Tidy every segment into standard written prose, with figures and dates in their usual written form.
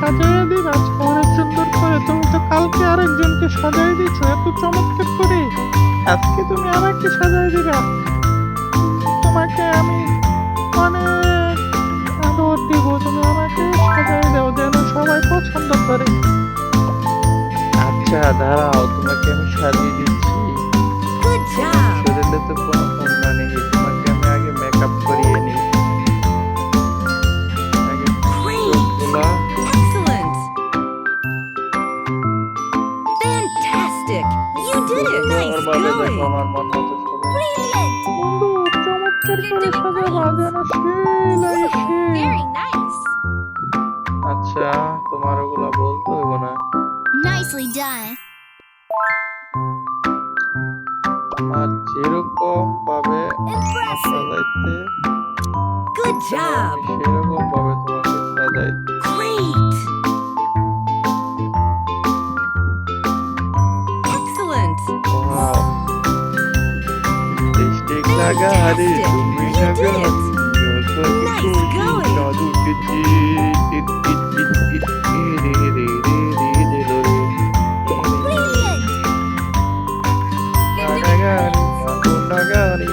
সাজাইয়া দিবা, আজকে অনেক সুন্দর করে। তুমি তো কালকে আরেকজনকে সাজাই দিছো এত চমৎকার করে, আজকে তুমি আমাকে সাজাই দিবা। তোমাকে আমি অনেক আদর দিব, তুমি আমাকে সাজাই দাও যেন সবাই পছন্দ করে। আচ্ছা দাঁড়াও, তোমাকে আমি সাজিয়ে দিচ্ছি। Good job. শরীরে তো কোনো কন্যা নেই, তোমাকে আমি আগে মেকআপ করিয়ে নিই। আগে Great. চোখগুলা Excellent. Fantastic. You did it. Nice সুন্দরভাবে দেখো going. আমার মন মতো সাজাই। Brilliant. বন্ধু চমৎকার করে সাজাবা যেন সেই লাগে সেই। Very nice. আচ্ছা তোমার ওগুলা বলতে হইব না, Nicely done. আর যেরকম ভাবে Impressive. সাজাইতে Good job. আমি সেরকম ভাবে তোমাকে সাজাই। Great. Excellent. ওয়াও, লিপস্টিক লাগা রে তুমি You লাগা did it. Nice going. জাদু কেজি টিট টিট টিট টিট রে রে রে রে রে রে রে Brilliant. নাগারি নাগারি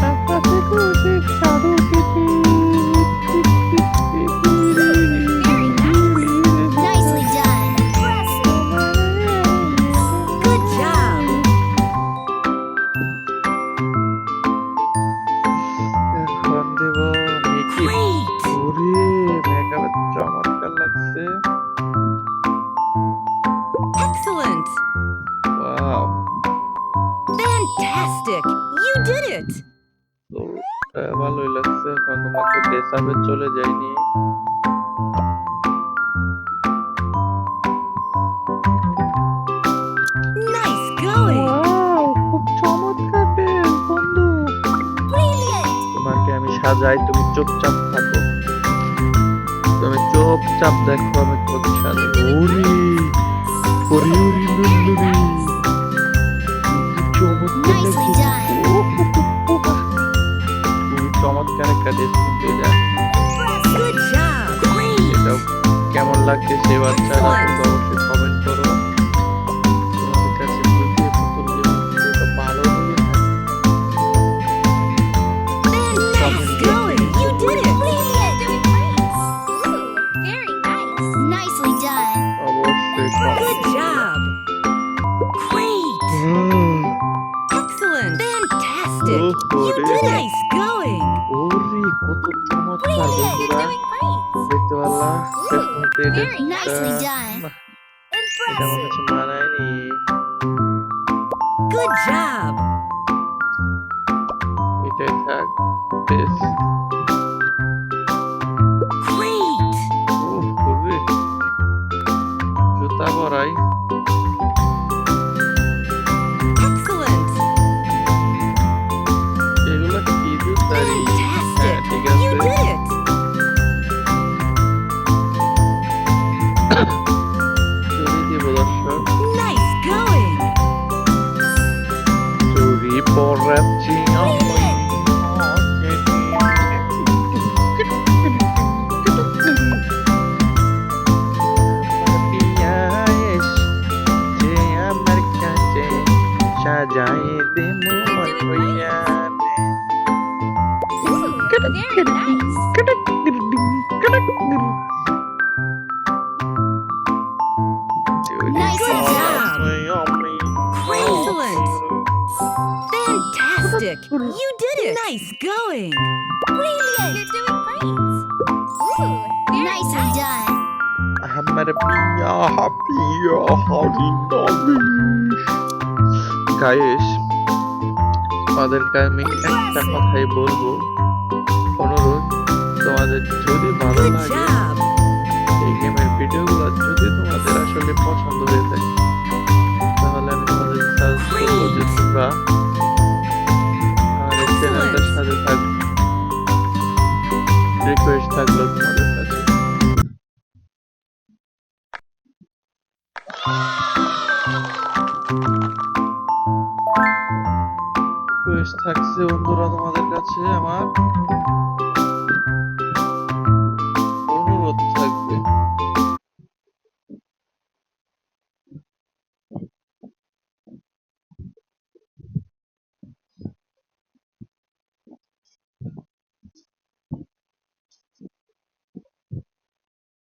আকাশে খুশি সাধু কেছি। Very nice. Nicely done. Good job. এখন দেব মিকি। Great. ওরে মেকআপ চমৎকার লাগছে। Excellent. Wow, Fantastic. You did it. তো ভালোই লাগছে। এখন তোমাকে ড্রেস আপে চলে যাইনি। Nice going. ওয়াও, খুব চমৎকার ড্রেস বন্ধু। Brilliant. তোমাকে আমি সাজাই, তুমি চুপচাপ থাকো। তুমি চুপচাপ দেখো আমি তোমাকে সাজাই। ওরে ওরে ওরে লুলুরি, কি চমৎকার Nicely লাগছে। done. খুবই চমৎকার একটা ড্রেস কিন্তু এটা। Good job. Great. এটাও কেমন লাগছে সেই বাচ্চারা কিন্তু অবশ্যই কমেন্ট করো। তোমাদের কাছে বুঝিয়ে পুতুল গেম ভিডিওটা ভালো লেগে থাকে Nice going. You did it. Brilliant. Very nice. Nicely done. অবশ্যই comment Good job. Great. Hmm, Excellent. Fantastic. Oh, You did Lordy. it. Nice going. ওরে কত চমৎকার বন্ধুরা, দেখতে পারলা শেষ মুহূর্তে এটা Very nicely done. বাহ, এটা আমার কাছে মানায়নি। Good job. এটাই থাক বেশ। Great. ওরে জুতা পরাই। Excellent. এগুলো কি জুতারি? হ্যাঁ Fantastic. ঠিক You আছে, did it. চুরি দিব দর্শক। Nice going. চুরি পরাচ্ছি যে আমার কাছে সাজাই দে মোর হইয়ানে। Very nice. চুরি Nice job. পরাচ্ছি আমি। Excellent. Fantastic. You did it. Nice going. Brilliant. You're doing great. Nicely done. আমার পিয়া হরিণবী। গাইস, তোমাদেরকে আমি একটা কথাই বলবো, অনুরোধ, তোমাদের যদি ভালো Good লাগে job. এই গেমের ভিডিওগুলো, যদি তোমাদের আসলে পছন্দ হয়ে থাকে, তাহলে আমি তোমাদের সাজেস্ট করবো যে তোমরা আমার এই চ্যানেলটার সাথে থাকবে। রিকোয়েস্ট থাকলো তোমাদের কাছে। রিকোয়েস্ট থাকছে বন্ধুরা তোমাদের কাছে আমার,